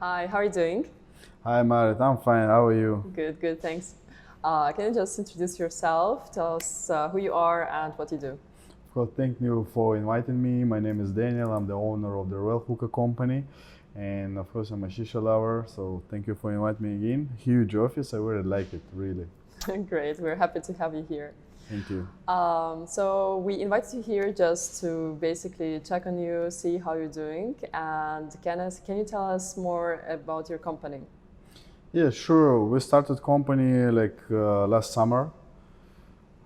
Hi, how are you doing? Hi Marit, I'm fine. How are you? Good, good, thanks. Can you just introduce yourself? Tell us who you are and what you do. Of course, thank you for inviting me. My name is Daniel. I'm the owner of the Royal Hookah company, and of course, I'm a shisha lover. So thank you for inviting me again. Huge office. I really like it, really. Great, we're happy to have you here. Thank you. So we invited you here just to basically check on you, see how you're doing, and can you tell us more about your company? Yeah, sure. We started company like last summer.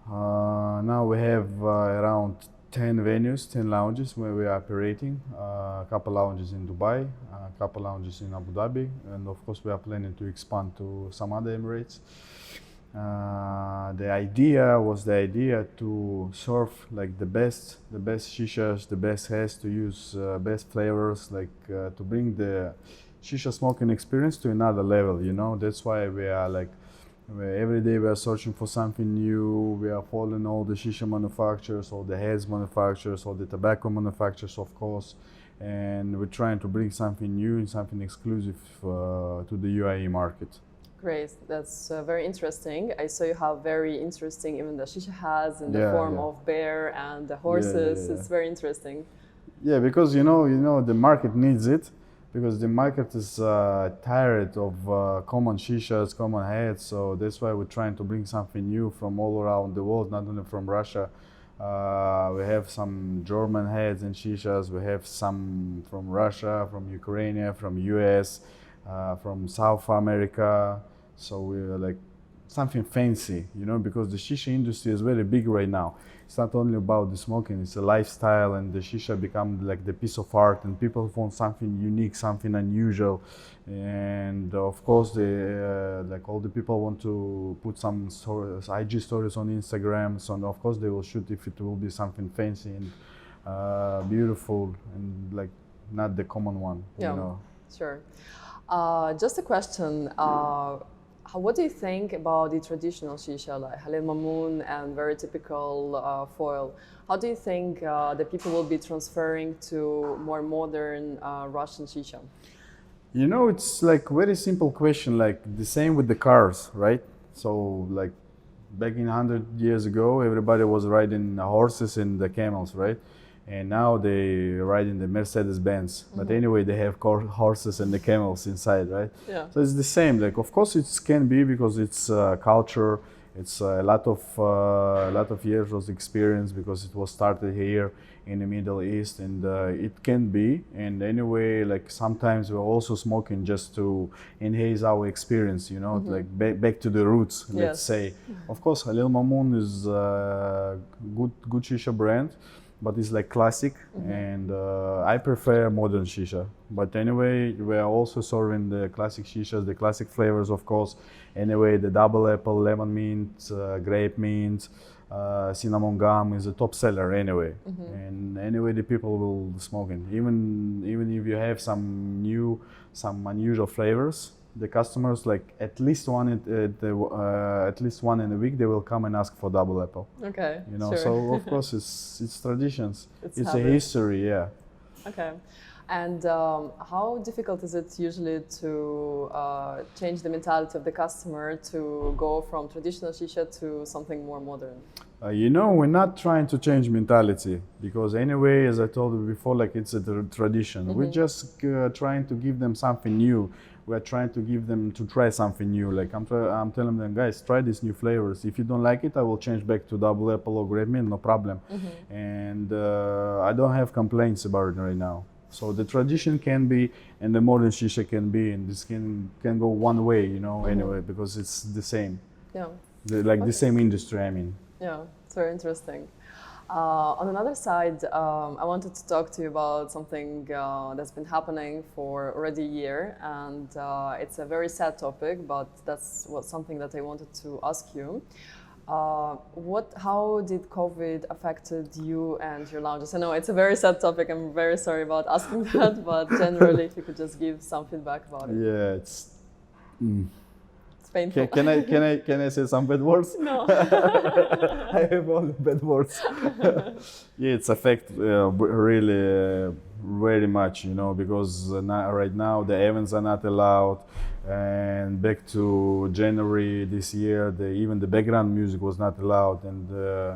Now we have around 10 venues, 10 lounges where we are operating. A couple lounges in Dubai, a couple lounges in Abu Dhabi, and of course we are planning to expand to some other Emirates. The idea to serve like the best shishas, the best heads, to use best flavors, to bring the shisha smoking experience to another level. That's why we are like every day we are searching for something new. We are following all the shisha manufacturers, all the heads manufacturers, all the tobacco manufacturers, of course, and we're trying to bring something new and something exclusive to the UAE market. Great, that's very interesting. I saw you have very interesting, even the shisha has in the Yeah, form yeah. of bear and the Yeah, horses. yeah, It's very interesting. yeah. Because the market needs it, because the market is tired of common shishas, common heads. So that's why we're trying to bring something new from all around the world, not only from Russia. We have some German heads and shishas. We have some from Russia, from Ukraine, from US, from South America. So we're like something fancy, because the shisha industry is very big right now. It's not only about the smoking; it's a lifestyle, and the shisha become like the piece of art, and people want something unique, something unusual, and of course, like all the people want to put some stories, IG stories on Instagram. So of course, they will shoot if it will be something fancy and beautiful, and like not the common one, Yeah, sure. Just a question. What do you think about the traditional shisha, like Halil Mamoon and very typical foil? How do you think the people will be transferring to more modern Russian shisha? It's like very simple question, like the same with the cars, right? So like back in 100 years ago, everybody was riding horses and the camels, right? And now they ride in the Mercedes Benz. But anyway, they have horses and the camels inside, right? Yeah. So it's the same. Like of course it can be, because it's culture. It's a lot of years of experience, because it was started here in the Middle East, and it can be. And anyway, like sometimes we're also smoking just to enhance our experience, like back to the roots, let's Yes. say. Of course, Halil Mamoon is a good shisha brand, but it's like classic, and I prefer modern shisha. But anyway, we are also serving the classic shishas, the classic flavors, of course. Anyway, the double apple, lemon mint, grape mint, cinnamon gum is a top seller anyway. And anyway, the people will smoke it. Even if you have some unusual flavors, the customers, like at least one in a week, they will come and ask for double apple. Okay. Sure. So of course it's traditions. It's a habit. history, yeah. Okay. And how difficult is it usually to change the mentality of the customer to go from traditional shisha to something more modern? We're not trying to change mentality, because anyway, as I told you before, like it's a tradition. We're just trying to give them something new. We're trying to give them to try something new. Like I'm telling them, guys, try these new flavors. If you don't like it, I will change back to double apple or grape mint, no problem. And I don't have complaints about it right now. So the tradition can be, and the modern shisha can be, and this can go one way, anyway, because it's the same. Yeah. The same industry, I mean. Yeah, it's very interesting. On another side, I wanted to talk to you about something that's been happening for already a year, and it's a very sad topic, but something that I wanted to ask you. How did COVID affected you and your lounges? I know it's a very sad topic. I'm very sorry about asking that, but generally, if you could just give some feedback about it. Yeah, it's painful. Can I say some bad words? No. I have only bad words. Yeah, it's affect really very much, you know, because right now the events are not allowed. And back to January this year, even the background music was not allowed. And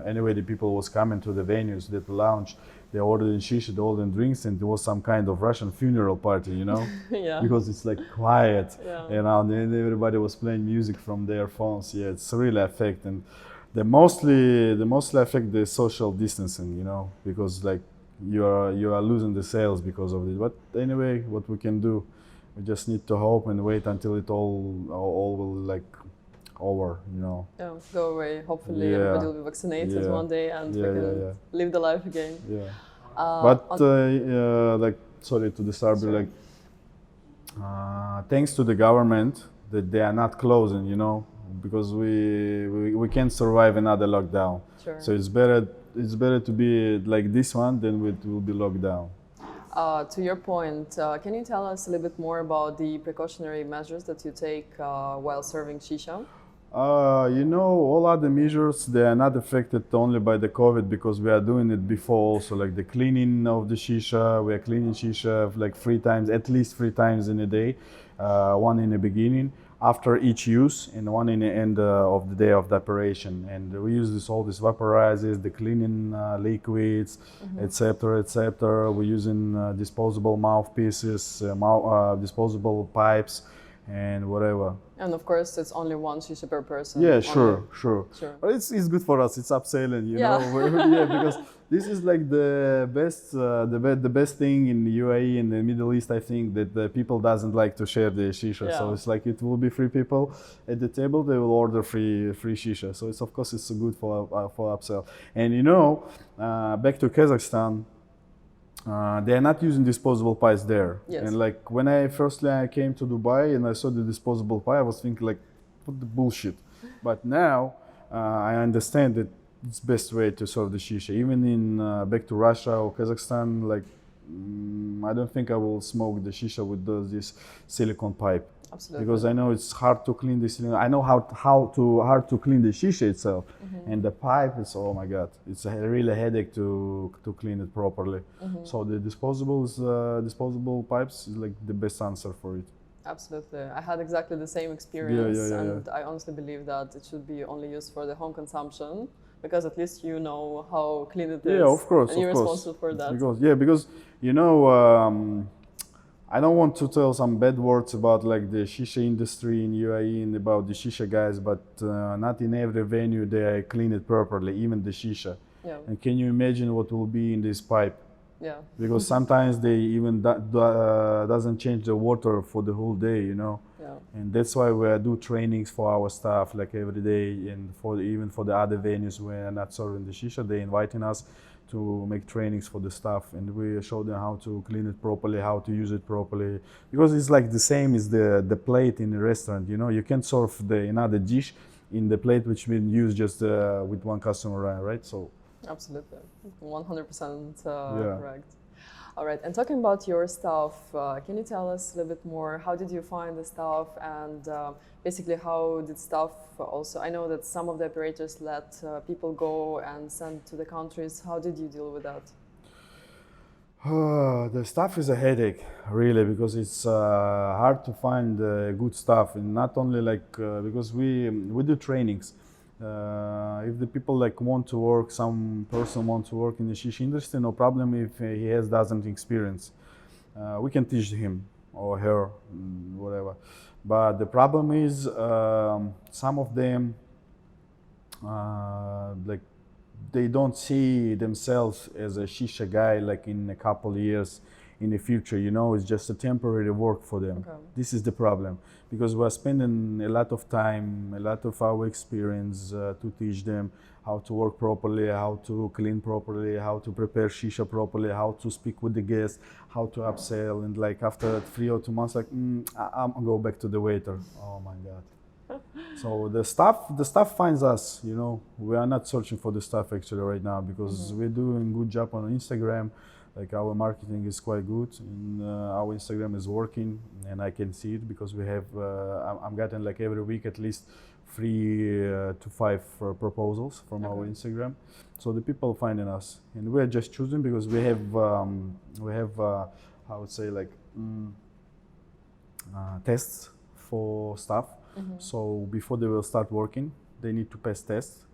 anyway, the people was coming to the venues, that lounge. They ordered in shisha, they ordered drinks, and there was some kind of Russian funeral party, you know, Yeah. because it's like quiet Yeah. around, and everybody was playing music from their phones. Yeah, it's really affect, and they mostly affect the social distancing, you know, because like you are losing the sales because of it. But anyway, what we can do, we just need to hope and wait until it all will like over, you know. Yeah, go away. Hopefully, Yeah. everybody will be vaccinated Yeah. one day and we Yeah, can yeah, yeah. live the life again. Yeah. Uh, But on- like, sorry to disturb you, Sure. like, thanks to the government that they are not closing, you know, because we can't survive another lockdown. Sure. So it's better to be like this one than it will be locked down. To your point, can you tell us a little bit more about the precautionary measures that you take while serving shisha? You know, all other measures, they are not affected only by the COVID, because we are doing it before also, like the cleaning of the shisha. We are cleaning shisha like 3 times, at least 3 times in a day. One in the beginning, after each use, and one in the end of the day of the operation. And we use all these vaporizers, the cleaning liquids, etc., etc. We're using disposable mouthpieces, disposable pipes, and whatever. And of course, it's only one shisha per person. Yeah, only. sure. Sure. But it's good for us. It's upselling, you Yeah. know. Yeah, because this is like the best, the best thing in the UAE and the Middle East. I think that the people doesn't like to share the shisha, so Yeah. it's like it will be 3 people at the table. They will order free shisha. So it's, of course, it's good for upsell. And you know, back to Kazakhstan. They are not using disposable pies there. Yes. And like when I came to Dubai and I saw the disposable pie, I was thinking like, what the bullshit. But now I understand that it's best way to serve the shisha. Even in back to Russia or Kazakhstan, like I don't think I will smoke the shisha with this silicone pipe. Absolutely. Because I know it's hard to clean this. I know hard to clean the shisha itself, and the pipe is, oh my god, it's a really headache to clean it properly. So the disposable pipes is like the best answer for it. Absolutely. I had exactly the same experience, yeah. and I honestly believe that it should be only used for the home consumption, because at least you know how clean it is. Yeah, of course, and you're of course. responsible for that. Because you know, I don't want to tell some bad words about like the shisha industry in UAE and about the shisha guys, but not in every venue they clean it properly, even the shisha. Yeah. And can you imagine what will be in this pipe? Yeah. Because sometimes they even doesn't change the water for the whole day, you know. Yeah. And that's why we do trainings for our staff like every day, and even for the other venues we're not serving the shisha, they inviting us to make trainings for the staff, and we show them how to clean it properly, how to use it properly, because it's like the same as the plate in the restaurant, you know. You can't serve another dish in the plate which been used just with one customer, right? So Absolutely. 100% Yeah. correct. All right. And talking about your staff, can you tell us a little bit more? How did you find the staff, and basically how did staff also? I know that some of the operators let people go and send to the countries. How did you deal with that? the staff is a headache, really, because it's hard to find good staff, and not only like because we do trainings. If the people like want to work, some person wants to work in the shisha industry, no problem if he doesn't experience. We can teach him or her, whatever. But the problem is some of them like they don't see themselves as a shisha guy like in a couple of years in the future, you know. It's just a temporary work for them. Okay. This is the problem, because we're spending a lot of time, a lot of our experience to teach them how to work properly, how to clean properly, how to prepare shisha properly, how to speak with the guests, how to upsell, and like after 3 or 2 months, like I'm gonna go back to the waiter. Oh my god. So the staff finds us, you know. We are not searching for the staff actually right now, because we're doing good job on Instagram. Like our marketing is quite good, and our Instagram is working, and I can see it because we have. I'm getting like every week at least 3 to 5 proposals from our Instagram. So the people finding us, and we're just choosing because we have I would say like tests for staff. So before they will start working, they need to pass tests.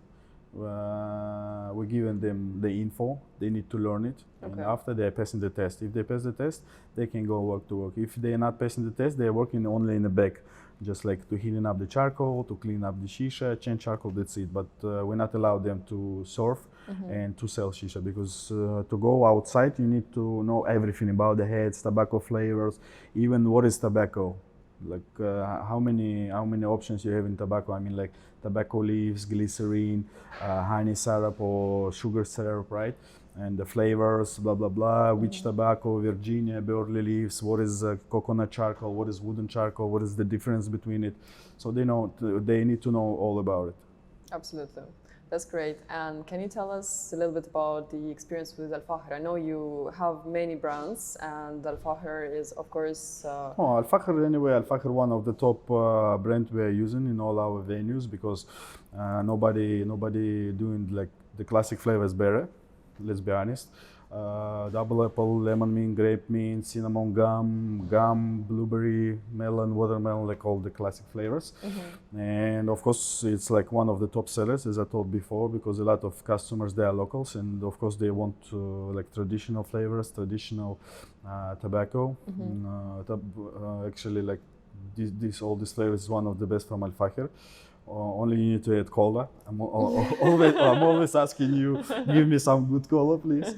We're giving them the info. They need to learn it, and after they're passing the test, if they pass the test, they can go work to work. If they're not passing the test, they're working only in the back, just like to heating up the charcoal, to clean up the shisha, change charcoal. That's it. But we're not allowed them to serve and to sell shisha because to go outside, you need to know everything about the heads, tobacco flavors, even what is tobacco. Like how many options you have in tobacco. I mean, like tobacco leaves, glycerin, honey syrup or sugar syrup, right? And the flavors, blah blah blah. Which tobacco, Virginia, Burley leaves. What is coconut charcoal? What is wooden charcoal? What is the difference between it? So they need to know all about it. Absolutely. That's great. And can you tell us a little bit about the experience with Al Fakhr? I know you have many brands, and Al Fakhr is, of course. Al Fakhr, anyway, Al Fakhr one of the top brand we are using in all our venues because nobody doing like the classic flavors better. Let's be honest. Double apple, lemon mint, grape mint, cinnamon gum, blueberry, melon, watermelon, like all the classic flavors. And of course, it's like one of the top sellers, as I told before, because a lot of customers, they are locals, and of course they want like traditional flavors, traditional tobacco. Actually, like all these flavors is one of the best from Al Fakhr. Only you need to add cola. I'm always asking you, give me some good cola, please.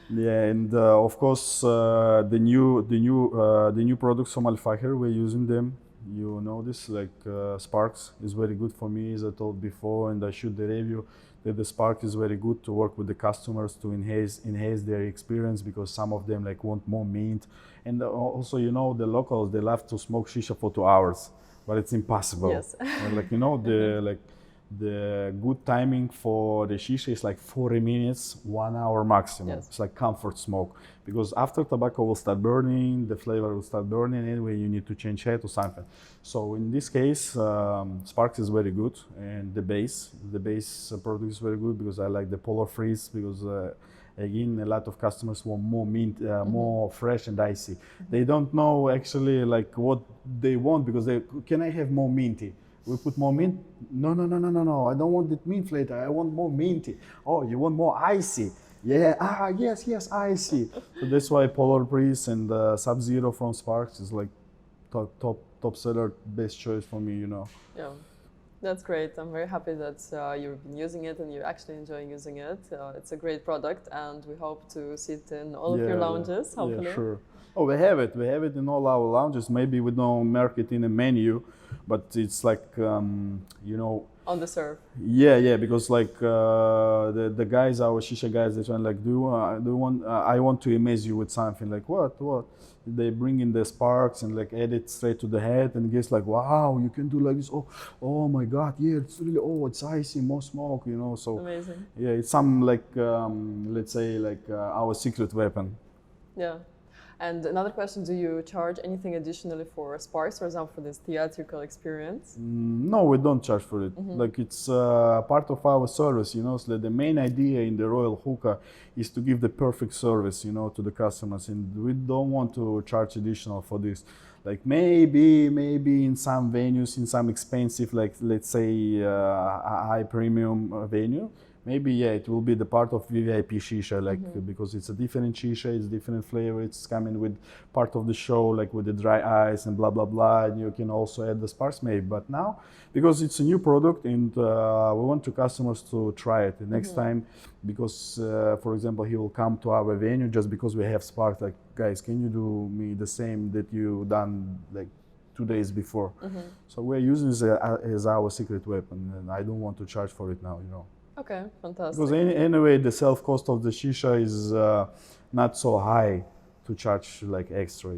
Yeah, and of course the new products from Al Fakhr, we're using them. You know this, like Sparks is very good for me, as I told before, and I shoot the review that the Spark is very good to work with the customers to enhance their experience because some of them like want more mint, and also the locals, they love to smoke shisha for 2 hours. But it's impossible. Yes. And the good timing for the shisha is like 40 minutes, 1 hour maximum. Yes. It's like comfort smoke because after tobacco will start burning, the flavor will start burning. Anyway, you need to change head or something. So in this case, Sparks is very good, and the base product is very good because I like the Polar Freeze because. Again, a lot of customers want more mint, more fresh and icy. They don't know actually like what they want because can I have more minty? We put more mint? No. I don't want that mint flavor. I want more minty. Oh, you want more icy? Yeah. Yes, icy. So that's why Polar Breeze and Sub-Zero from Sparks is like top seller, best choice for me. Yeah. That's great. I'm very happy that you've been using it and you're actually enjoying using it. It's a great product, and we hope to see it in all of your lounges, hopefully. Yeah, sure. Oh, we have it. We have it in all our lounges. Maybe we don't mark it in a menu, but it's like, On the serve. Yeah, because like the guys, our shisha guys, they're trying like, I want to amaze you with something. Like what? They bring in the Sparks and like add it straight to the head, and it gets like, wow, you can do like this. Oh my God, yeah, it's really, it's icy, more smoke, So amazing. Yeah, it's some like let's say like our secret weapon. Yeah. And another question, do you charge anything additionally for Sparks, for example, for this theatrical experience? No, we don't charge for it. Like it's part of our service, So the main idea in the Royal Hookah is to give the perfect service, to the customers, and we don't want to charge additional for this. Like maybe in some venues, in some expensive, like let's say a high premium venue. Maybe it will be the part of VIP shisha, like because it's a different shisha, it's different flavor, it's coming with part of the show, like with the dry ice and blah blah blah, and you can also add the Sparks maybe. But now, because it's a new product and we want the customers to try it the next time, because for example, he will come to our venue just because we have Sparks. Like, guys, can you do me the same that you done like 2 days before? So we're using it as our secret weapon, and I don't want to charge for it now, Okay, fantastic. Because anyway, the self cost of the shisha is not so high to charge like extra,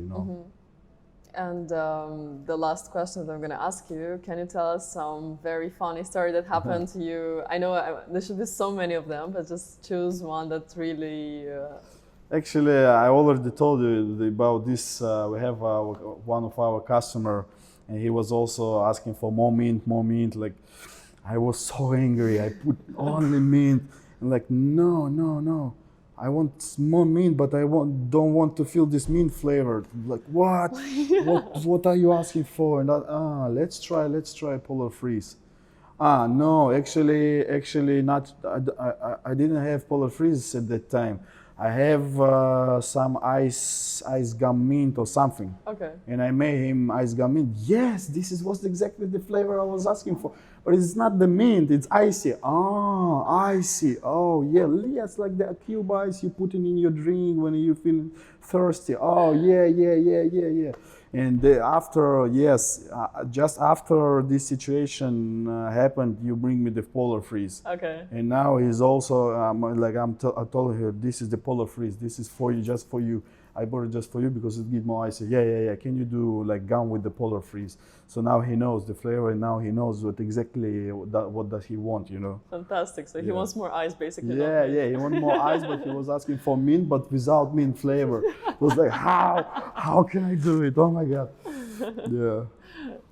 And the last question that I'm going to ask you, can you tell us some very funny story that happened to you? I know there should be so many of them, but just choose one that really Actually, I already told you about this. We have one of our customer, and he was also asking for more mint, more mint. Like, I was so angry. I put only mint, and like, no, no, no. I want more mint, but don't want to feel this mint flavor. Like, what? What are you asking for? And let's try Polar Freeze. No, actually not. I didn't have Polar Freeze at that time. I have some ice gum mint or something. Okay. And I made him ice gum mint. Yes, this is was exactly the flavor I was asking for. But it's not the mint, it's icy. Oh, icy. Oh, yeah, yes, like the cube ice you put in your drink when you feel thirsty. Oh, yeah, yeah, yeah, yeah, yeah. And after, yes, just after this situation happened, you bring me the Polar Freeze. Okay. And now he's also like I told her, this is the Polar Freeze. This is for you, just for you. I bought it just for you because it gives more ice. Yeah, yeah, yeah. Can you do like gum with the Polar Freeze? So now he knows the flavor, and now he knows what does he want, you know? Fantastic. So he Yeah. wants more ice, basically. Yeah, yeah. He wanted more ice, but he was asking for mint, but without mint flavor. It was like, how can I do it? Oh my god. Yeah.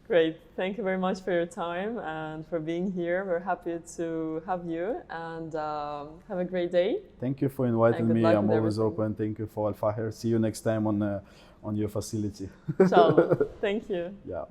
Great. Thank you very much for your time and for being here. We're happy to have you, and have a great day. Thank you for inviting And good me. luck I'm with always everything. open. Thank you for Al-Fahir. See you next time on your facility. Inshallah. Thank you. Yeah.